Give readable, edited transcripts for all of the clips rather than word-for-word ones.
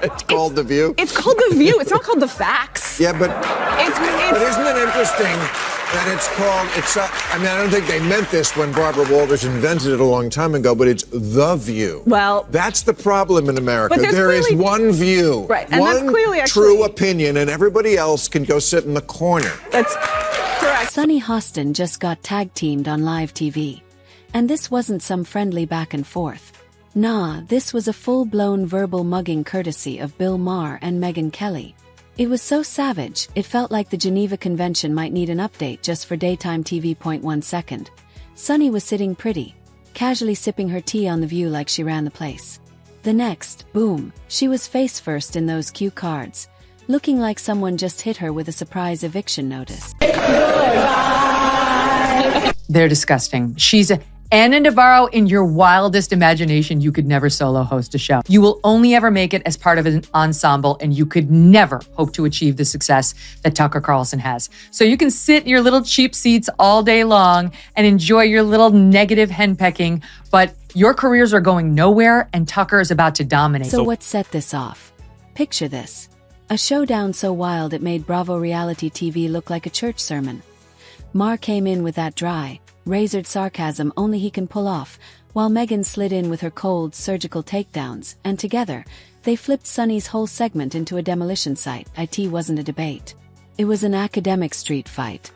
It's called The View? It's called The View. It's not called The Facts. Yeah, but isn't it interesting that it's called, I mean, I don't think they meant this when Barbara Walters invented it a long time ago, but it's The View. Well, that's the problem in America. But there is one view, right, and one that's clearly true opinion, and everybody else can go sit in the corner. That's correct. Sunny Hostin just got tag-teamed on live TV. And this wasn't some friendly back and forth. Nah, this was a full-blown verbal mugging courtesy of Maher and Megyn Kelly. It was so savage, it felt like the Geneva Convention might need an update just for daytime TV. 1 second. Sunny was sitting pretty, casually sipping her tea on The View like she ran the place. The next, boom, she was face first in those cue cards, looking like someone just hit her with a surprise eviction notice. They're disgusting. She's Anna Navarro, in your wildest imagination, you could never solo host a show. You will only ever make it as part of an ensemble, and you could never hope to achieve the success that Tucker Carlson has. So you can sit in your little cheap seats all day long and enjoy your little negative henpecking, but your careers are going nowhere, and Tucker is about to dominate. So what set this off? Picture this. A showdown so wild it made Bravo reality TV look like a church sermon. Maher came in with that dry, razored sarcasm only he can pull off, while Megyn slid in with her cold, surgical takedowns, and together, they flipped Sunny's whole segment into a demolition site. It wasn't a debate. It was an academic street fight.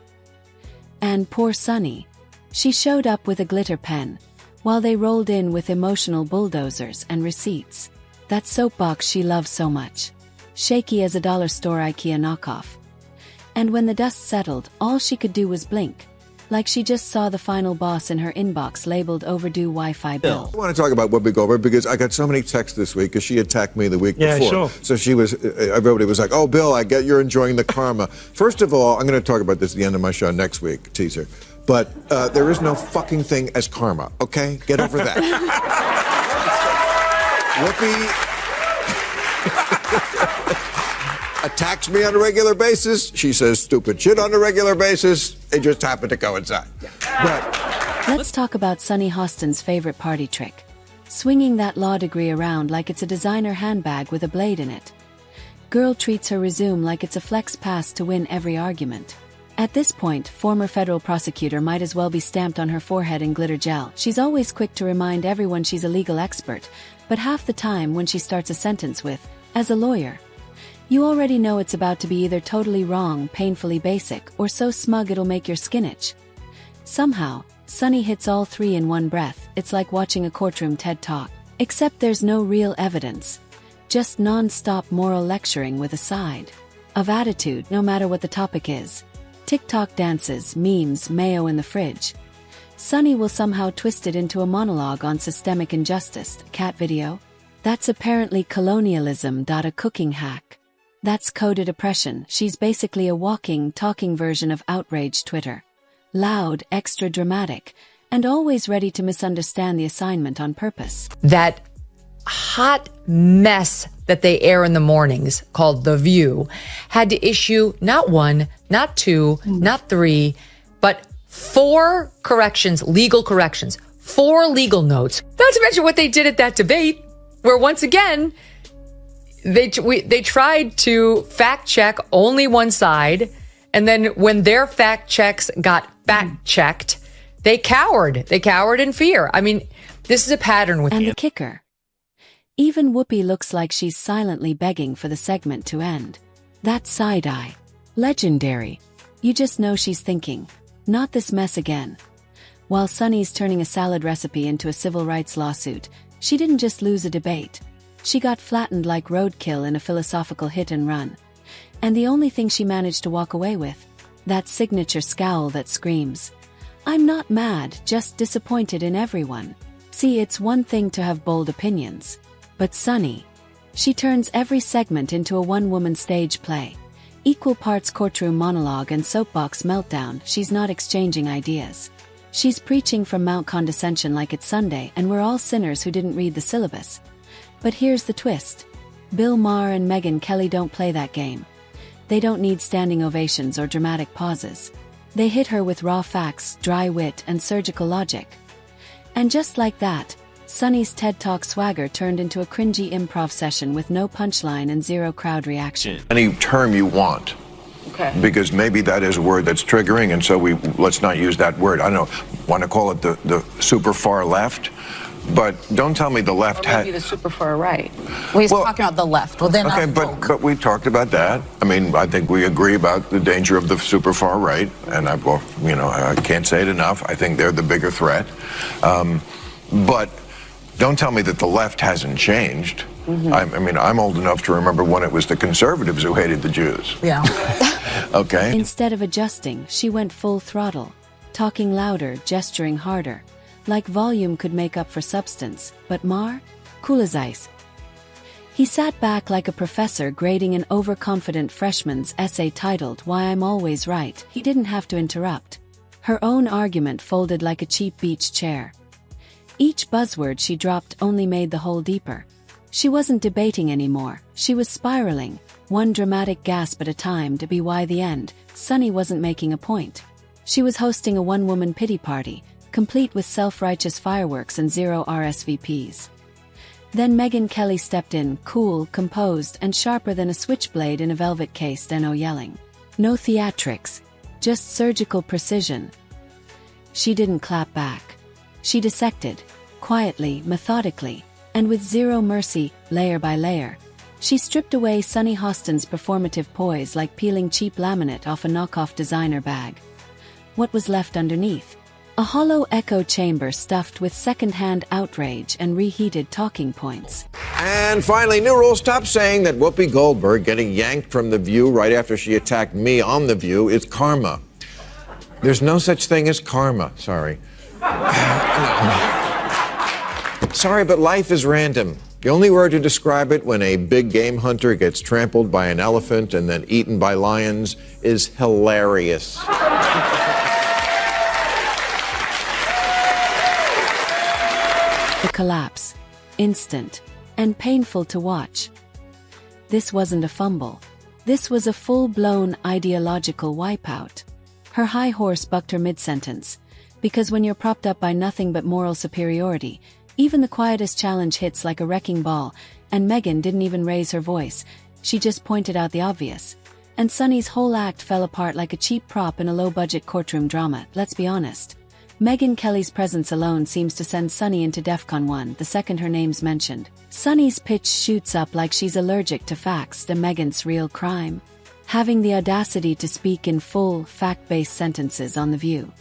And poor Sunny. She showed up with a glitter pen, while they rolled in with emotional bulldozers and receipts. That soapbox she loves so much. Shaky as a dollar store IKEA knockoff. And when the dust settled, all she could do was blink. Like she just saw the final boss in her inbox labeled overdue Wi-Fi bill. I want to talk about Whoopi Goldberg because I got so many texts this week because she attacked me the week before. Sure. So everybody was like, oh, Bill, I get you're enjoying the karma. First of all, I'm going to talk about this at the end of my show next week, teaser. But there is no fucking thing as karma, okay? Get over that. Whoopi attacks me on a regular basis. She says stupid shit on a regular basis. They just happen to coincide. But let's talk about Sunny Hostin's favorite party trick. Swinging that law degree around like it's a designer handbag with a blade in it. Girl treats her resume like it's a flex pass to win every argument. At this point, former federal prosecutor might as well be stamped on her forehead in glitter gel. She's always quick to remind everyone she's a legal expert, but half the time when she starts a sentence with, as a lawyer, you already know it's about to be either totally wrong, painfully basic, or so smug it'll make your skin itch. Somehow, Sunny hits all three in one breath. It's like watching a courtroom TED Talk. Except there's no real evidence. Just non-stop moral lecturing with a side of attitude, no matter what the topic is. TikTok dances, memes, mayo in the fridge. Sunny will somehow twist it into a monologue on systemic injustice. Cat video? That's apparently colonialism. A cooking hack. That's coded oppression. She's basically a walking, talking version of outraged Twitter. Loud, extra dramatic, and always ready to misunderstand the assignment on purpose. That hot mess that they air in the mornings, called The View, had to issue not one, not two, not three, but 4 corrections, legal corrections, 4 legal notes. Not to mention what they did at that debate, where once again, they tried to fact check only one side, and then when their fact checks got fact checked, they cowered. They cowered in fear. I mean, this is a pattern with And the kicker. Even Whoopi looks like she's silently begging for the segment to end. That side eye. Legendary. You just know she's thinking, not this mess again. While Sunny's turning a salad recipe into a civil rights lawsuit, she didn't just lose a debate. She got flattened like roadkill in a philosophical hit and run. And the only thing she managed to walk away with, that signature scowl that screams, I'm not mad, just disappointed in everyone. See, it's one thing to have bold opinions. But Sunny, she turns every segment into a one-woman stage play. Equal parts courtroom monologue and soapbox meltdown. She's not exchanging ideas. She's preaching from Mount Condescension like it's Sunday and we're all sinners who didn't read the syllabus. But here's the twist. Maher and Megyn Kelly don't play that game. They don't need standing ovations or dramatic pauses. They hit her with raw facts, dry wit, and surgical logic. And just like that, Sunny's TED Talk swagger turned into a cringy improv session with no punchline and zero crowd reaction. Any term you want. Okay. Because maybe that is a word that's triggering, and so let's not use that word. I don't know, want to call it the super far left, but don't tell me the left or maybe the super far right. Well, he's talking about the left. Well, then okay, but we talked about that. I mean, I think we agree about the danger of the super far right, and I can't say it enough. I think they're the bigger threat. But don't tell me that the left hasn't changed. Mm-hmm. I'm old enough to remember when it was the conservatives who hated the Jews. Yeah. Okay. Instead of adjusting, she went full throttle, talking louder, gesturing harder, like volume could make up for substance. But Maher, cool as ice. He sat back like a professor grading an overconfident freshman's essay titled "Why I'm Always Right." He didn't have to interrupt. Her own argument folded like a cheap beach chair. Each buzzword she dropped only made the hole deeper. She wasn't debating anymore, she was spiraling, one dramatic gasp at a time to be why the end. Sunny wasn't making a point. She was hosting a one-woman pity party, complete with self-righteous fireworks and zero RSVPs. Then Maher and Kelly stepped in, cool, composed, and sharper than a switchblade in a velvet case, no yelling. No theatrics, just surgical precision. She didn't clap back. She dissected, quietly, methodically, and with zero mercy, layer by layer. She stripped away Sunny Hostin's performative poise like peeling cheap laminate off a knockoff designer bag. What was left underneath? A hollow echo chamber stuffed with second-hand outrage and reheated talking points. And finally, new rule: stop saying that Whoopi Goldberg getting yanked from The View right after she attacked me on The View is karma. There's no such thing as karma, sorry. Sorry, but life is random. The only word to describe it when a big game hunter gets trampled by an elephant and then eaten by lions is hilarious. The collapse. Instant. And painful to watch. This wasn't a fumble. This was a full-blown ideological wipeout. Her high horse bucked her mid-sentence. Because when you're propped up by nothing but moral superiority, even the quietest challenge hits like a wrecking ball, and Megyn didn't even raise her voice, she just pointed out the obvious. And Sunny's whole act fell apart like a cheap prop in a low-budget courtroom drama, let's be honest. Maher and Kelly's presence alone seems to send Sunny into DEFCON 1 the second her name's mentioned. Sunny's pitch shoots up like she's allergic to facts, the Megyn's real crime. Having the audacity to speak in full, fact-based sentences on The View.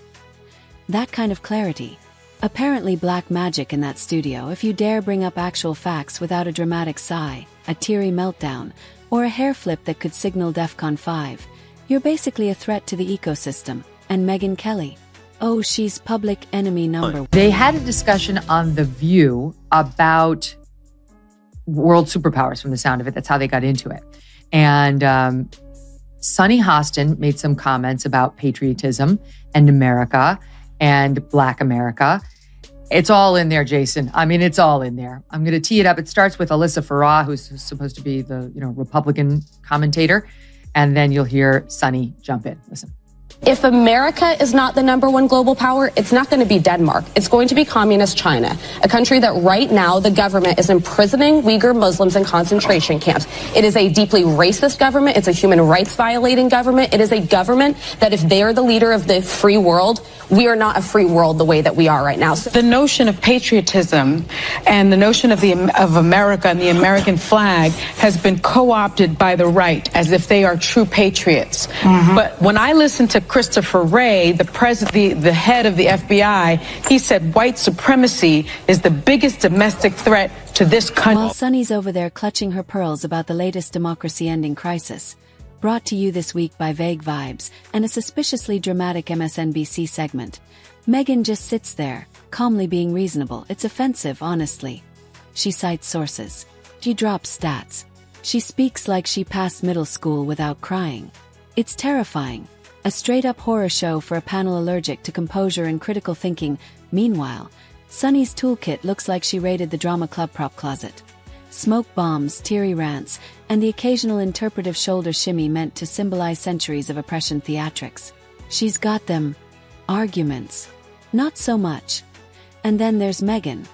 That kind of clarity. Apparently black magic in that studio if you dare bring up actual facts without a dramatic sigh, a teary meltdown, or a hair flip that could signal DEFCON 5. You're basically a threat to the ecosystem. And Maher and Kelly. Oh, she's public enemy number one. They had a discussion on The View about world superpowers from the sound of it. That's how they got into it. And Sunny Hostin made some comments about patriotism and America and Black America. It's all in there, Jason. I mean, it's all in there. I'm going to tee it up. It starts with Alyssa Farah, who's supposed to be the Republican commentator. And then you'll hear Sunny jump in. Listen. If America is not the #1 global power, it's not going to be Denmark. It's going to be communist China, a country that right now the government is imprisoning Uyghur Muslims in concentration camps. It is a deeply racist government. It's a human rights violating government. It is a government that if they are the leader of the free world, we are not a free world the way that we are right now. The notion of patriotism and the notion of America and the American flag has been co-opted by the right as if they are true patriots. Mm-hmm. But when I listen to Christopher Wray, the head of the FBI, he said white supremacy is the biggest domestic threat to this country. While Sunny's over there clutching her pearls about the latest democracy-ending crisis, brought to you this week by Vague Vibes and a suspiciously dramatic MSNBC segment, Megyn just sits there, calmly being reasonable. It's offensive, honestly. She cites sources. She drops stats. She speaks like she passed middle school without crying. It's terrifying. A straight-up horror show for a panel allergic to composure and critical thinking. Meanwhile, Sunny's toolkit looks like she raided the drama club prop closet. Smoke bombs, teary rants, and the occasional interpretive shoulder shimmy meant to symbolize centuries of oppression theatrics. She's got them. Arguments. Not so much. And then there's Megyn.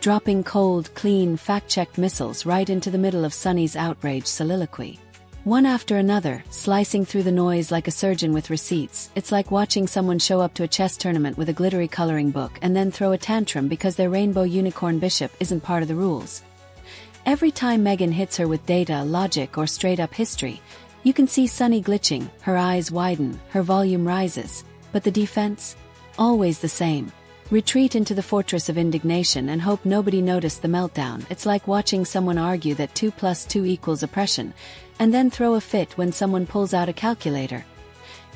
dropping cold, clean, fact-checked missiles right into the middle of Sunny's outraged soliloquy. One after another, slicing through the noise like a surgeon with receipts. It's like watching someone show up to a chess tournament with a glittery coloring book and then throw a tantrum because their rainbow unicorn bishop isn't part of the rules. Every time Megyn hits her with data, logic, or straight-up history, you can see Sunny glitching, her eyes widen, her volume rises. But the defense? Always the same. Retreat into the fortress of indignation and hope nobody noticed the meltdown. It's like watching someone argue that 2 + 2 = oppression, and then throw a fit when someone pulls out a calculator.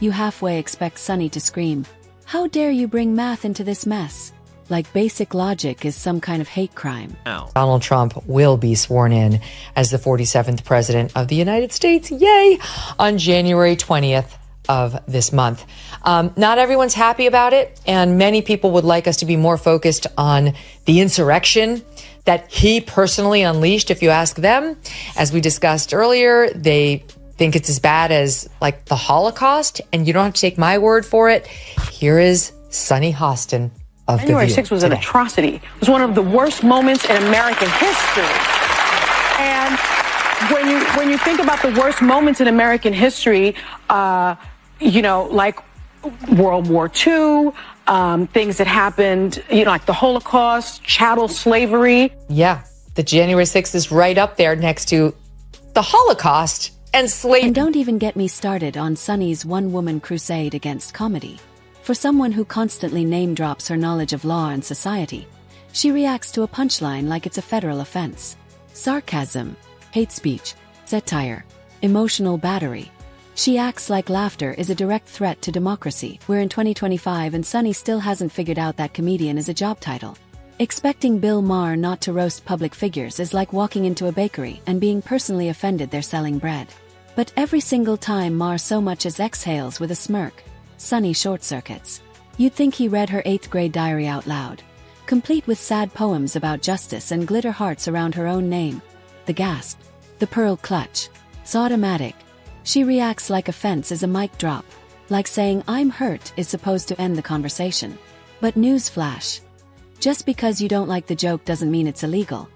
You halfway expect Sunny to scream, "How dare you bring math into this mess?" Like basic logic is some kind of hate crime. Donald Trump will be sworn in as the 47th president of the United States, yay, on January 20th of this month. Not everyone's happy about it, and many people would like us to be more focused on the insurrection that he personally unleashed. If you ask them, as we discussed earlier, they think it's as bad as like the Holocaust, and you don't have to take my word for it. Here is Sunny Hostin of January The View 6th was today. an atrocity. It was one of the worst moments in American history. And when you think about the worst moments in American history, like World War II, things that happened, like the Holocaust, chattel slavery. Yeah, the January 6th is right up there next to the Holocaust and slavery. And don't even get me started on Sunny's one-woman crusade against comedy. For someone who constantly name-drops her knowledge of law and society, she reacts to a punchline like it's a federal offense. Sarcasm, hate speech, satire, emotional battery. She acts like laughter is a direct threat to democracy. We're in 2025 and Sunny still hasn't figured out that comedian is a job title. Expecting Bill Maher not to roast public figures is like walking into a bakery and being personally offended they're selling bread. But every single time Maher so much as exhales with a smirk, Sunny short-circuits. You'd think he read her 8th grade diary out loud, complete with sad poems about justice and glitter hearts around her own name. The gasp, the pearl clutch. It's automatic. She reacts like offense is a mic drop, like saying "I'm hurt" is supposed to end the conversation. But newsflash. Just because you don't like the joke doesn't mean it's illegal.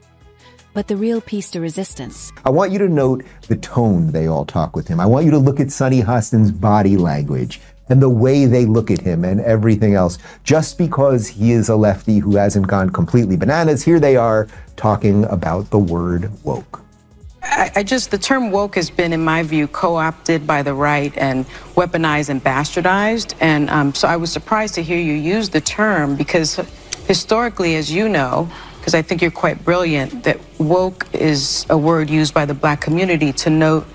But the real piece de resistance. I want you to note the tone they all talk with him. I want you to look at Sunny Hostin's body language and the way they look at him and everything else. Just because he is a lefty who hasn't gone completely bananas, here they are talking about the word woke. The term woke has been, in my view, co-opted by the right and weaponized and bastardized. And so I was surprised to hear you use the term because historically, as you know, because I think you're quite brilliant, that woke is a word used by the Black community to note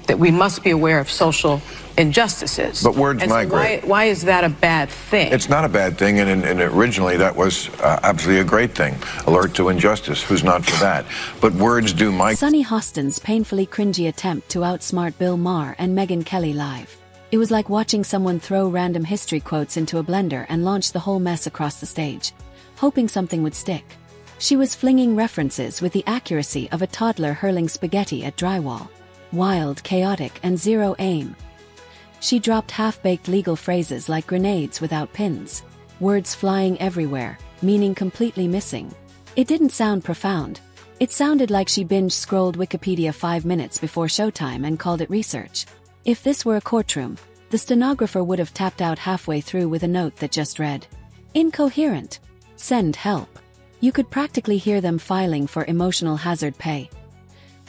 that we must be aware of social injustices. But words and so migrate. Why is that a bad thing? It's not a bad thing, and originally that was absolutely a great thing. Alert to injustice. Who's not for that? But words do migrate. Sunny Hostin's painfully cringy attempt to outsmart Bill Maher and Maher and Kelly live. It was like watching someone throw random history quotes into a blender and launch the whole mess across the stage, hoping something would stick. She was flinging references with the accuracy of a toddler hurling spaghetti at drywall. Wild, chaotic, and zero aim. She dropped half-baked legal phrases like grenades without pins. Words flying everywhere, meaning completely missing. It didn't sound profound. It sounded like she binge-scrolled Wikipedia 5 minutes before showtime and called it research. If this were a courtroom, the stenographer would have tapped out halfway through with a note that just read, "Incoherent. Send help." You could practically hear them filing for emotional hazard pay.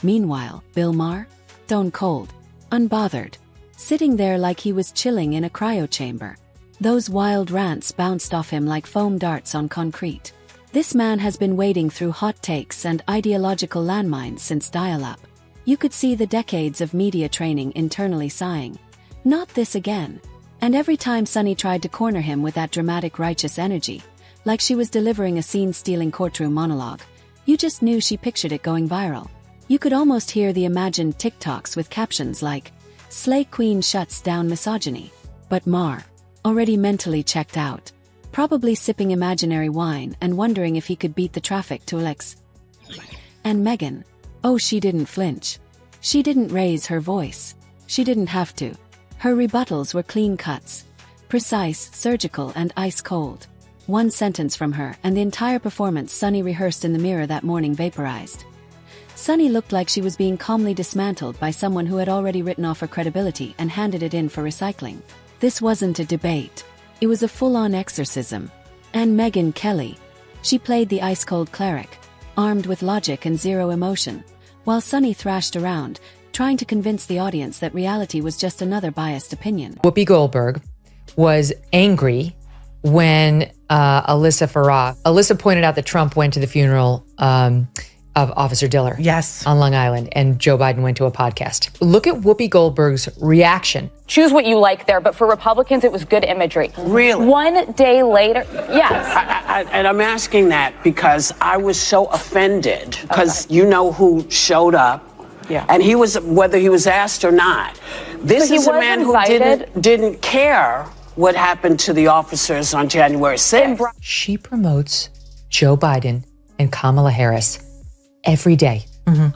Meanwhile, Bill Maher, stone cold, unbothered, sitting there like he was chilling in a cryo chamber. Those wild rants bounced off him like foam darts on concrete. This man has been wading through hot takes and ideological landmines since dial-up. You could see the decades of media training internally sighing, "Not this again." And every time Sunny tried to corner him with that dramatic righteous energy, like she was delivering a scene-stealing courtroom monologue, you just knew she pictured it going viral. You could almost hear the imagined TikToks with captions like, "Slay Queen shuts down misogyny." But Maher, already mentally checked out, probably sipping imaginary wine and wondering if he could beat the traffic to Alex. And Megyn, oh, she didn't flinch. She didn't raise her voice. She didn't have to. Her rebuttals were clean cuts, precise, surgical, and ice cold. One sentence from her, and the entire performance Sunny rehearsed in the mirror that morning vaporized. Sunny looked like she was being calmly dismantled by someone who had already written off her credibility and handed it in for recycling. This wasn't a debate. It was a full-on exorcism. And Maher and Kelly. She played the ice-cold cleric, armed with logic and zero emotion, while Sunny thrashed around, trying to convince the audience that reality was just another biased opinion. Whoopi Goldberg was angry when Alyssa pointed out that Trump went to the funeral of Officer Diller. Yes. On Long Island, and Joe Biden went to a podcast. Look at Whoopi Goldberg's reaction. Choose what you like there, but for Republicans, it was good imagery. Really? One day later, yes. And I'm asking that because I was so offended because you know who showed up. Yeah. And he was, whether he was asked or not. This is a man who didn't care what happened to the officers on January 6th. She promotes Joe Biden and Kamala Harris every day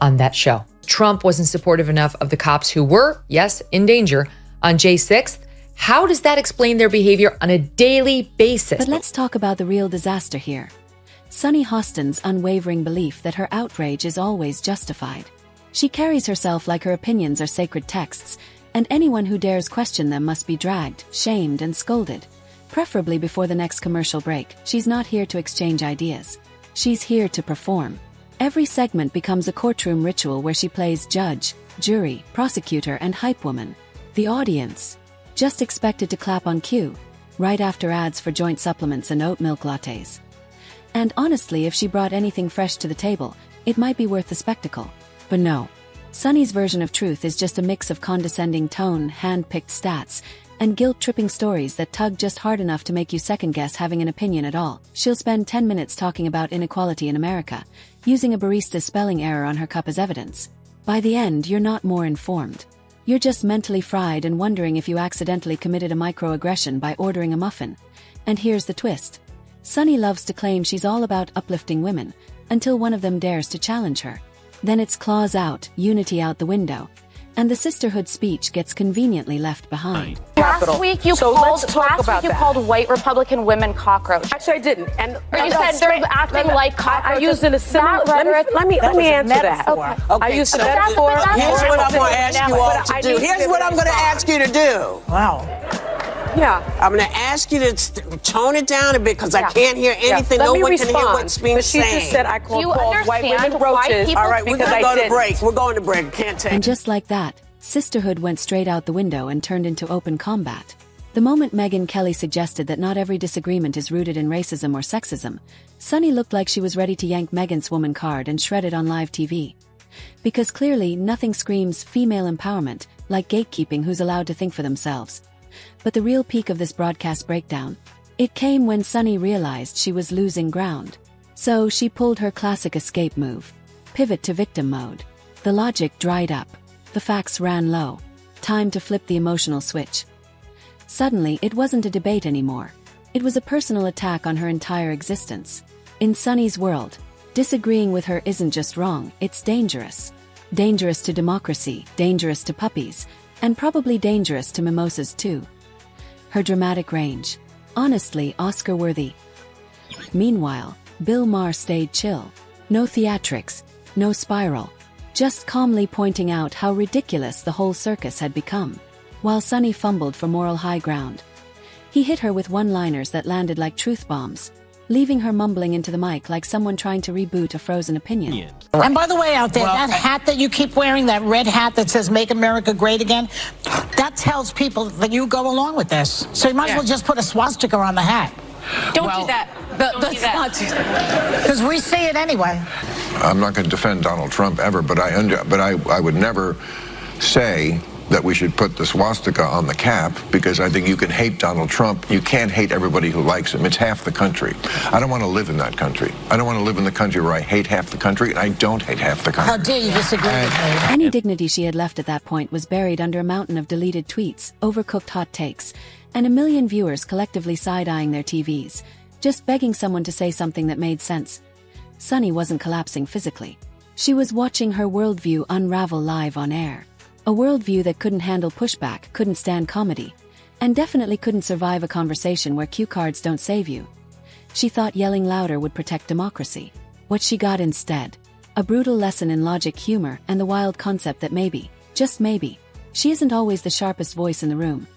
on that show. Trump wasn't supportive enough of the cops who were, yes, in danger on J 6th. How does that explain their behavior on a daily basis? But let's talk about the real disaster here. Sunny Hostin's unwavering belief that her outrage is always justified. She carries herself like her opinions are sacred texts, and anyone who dares question them must be dragged, shamed, and scolded. Preferably before the next commercial break. She's not here to exchange ideas. She's here to perform. Every segment becomes a courtroom ritual where she plays judge, jury, prosecutor, and hype woman. The audience, just expected to clap on cue, right after ads for joint supplements and oat milk lattes. And honestly, if she brought anything fresh to the table, it might be worth the spectacle. But no. Sunny's version of truth is just a mix of condescending tone, hand-picked stats, and guilt-tripping stories that tug just hard enough to make you second-guess having an opinion at all. She'll spend 10 minutes talking about inequality in America, using a barista's spelling error on her cup as evidence. By the end, you're not more informed. You're just mentally fried and wondering if you accidentally committed a microaggression by ordering a muffin. And here's the twist. Sunny loves to claim she's all about uplifting women, until one of them dares to challenge her. Then it's claws out, unity out the window, and the sisterhood speech gets conveniently left behind. Last week you called white Republican women cockroach. Actually, I didn't. And you said they're acting like cockroaches. I used it in a similar. Let me answer that. Okay. I used it metaphor. Here's what I'm going to ask you all to do. Here's what I'm going to ask you to do. Wow. Yeah. I'm going to ask you to tone it down a bit because I can't hear anything. No one can hear what's being said. She just said I called white women roaches. All right, we're going to go to break. We're going to break. Can't take it. And just like that, sisterhood went straight out the window and turned into open combat. The moment Maher and Kelly suggested that not every disagreement is rooted in racism or sexism, Sunny looked like she was ready to yank Megyn's woman card and shred it on live TV. Because clearly nothing screams female empowerment like gatekeeping who's allowed to think for themselves. But the real peak of this broadcast breakdown, it came when Sunny realized she was losing ground. So she pulled her classic escape move, pivot to victim mode. The logic dried up. The facts ran low. Time to flip the emotional switch. Suddenly, it wasn't a debate anymore. It was a personal attack on her entire existence. In Sunny's world, disagreeing with her isn't just wrong, it's dangerous. Dangerous to democracy, dangerous to puppies, and probably dangerous to mimosas too. Her dramatic range. Honestly, Oscar-worthy. Meanwhile, Bill Maher stayed chill. No theatrics, no spiral. Just calmly pointing out how ridiculous the whole circus had become, while Sunny fumbled for moral high ground. He hit her with one-liners that landed like truth bombs, leaving her mumbling into the mic like someone trying to reboot a frozen opinion. And by the way, out there, that hat that you keep wearing, that red hat that says "Make America Great Again," that tells people that you go along with this. So you might as well just put a swastika on the hat. Don't do that. Don't do that. Because we see it anyway. I'm not going to defend Donald Trump ever, but I would never say that we should put the swastika on the cap, because I think you can hate Donald Trump. You can't hate everybody who likes him. It's half the country. I don't want to live in that country. I don't want to live in the country where I hate half the country, and I don't hate half the country. How dare you disagree with me? Any dignity she had left at that point was buried under a mountain of deleted tweets, overcooked hot takes, and a million viewers collectively side-eyeing their TVs, just begging someone to say something that made sense. Sunny wasn't collapsing physically. She was watching her worldview unravel live on air. A worldview that couldn't handle pushback, couldn't stand comedy, and definitely couldn't survive a conversation where cue cards don't save you. She thought yelling louder would protect democracy. What she got instead? A brutal lesson in logic, humor, and the wild concept that maybe, just maybe, she isn't always the sharpest voice in the room.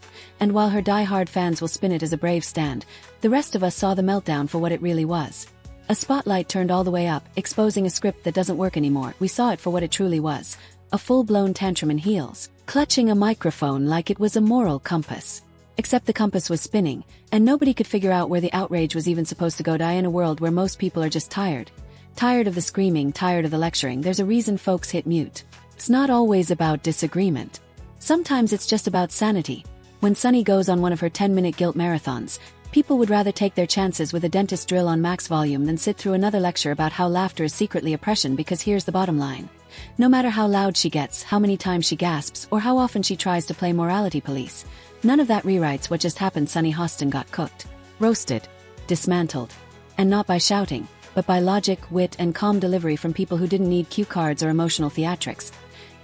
And while her die-hard fans will spin it as a brave stand, the rest of us saw the meltdown for what it really was. A spotlight turned all the way up, exposing a script that doesn't work anymore. We saw it for what it truly was. A full-blown tantrum in heels, clutching a microphone like it was a moral compass. Except the compass was spinning, and nobody could figure out where the outrage was even supposed to go. Die in a world where most people are just tired. Tired of the screaming, tired of the lecturing. There's a reason folks hit mute. It's not always about disagreement. Sometimes it's just about sanity. When Sunny goes on one of her 10-minute guilt marathons, people would rather take their chances with a dentist drill on max volume than sit through another lecture about how laughter is secretly oppression, because here's the bottom line. No matter how loud she gets, how many times she gasps, or how often she tries to play morality police, none of that rewrites what just happened. Sunny Hostin got cooked, roasted, dismantled. And not by shouting, but by logic, wit, and calm delivery from people who didn't need cue cards or emotional theatrics.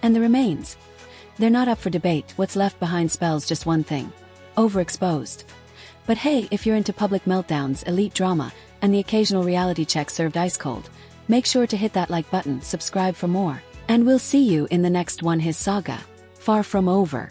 And the remains? They're not up for debate. What's left behind spells just one thing: overexposed. But hey, if you're into public meltdowns, elite drama, and the occasional reality check served ice cold, make sure to hit that like button, subscribe for more, and we'll see you in the next one. His saga, far from over.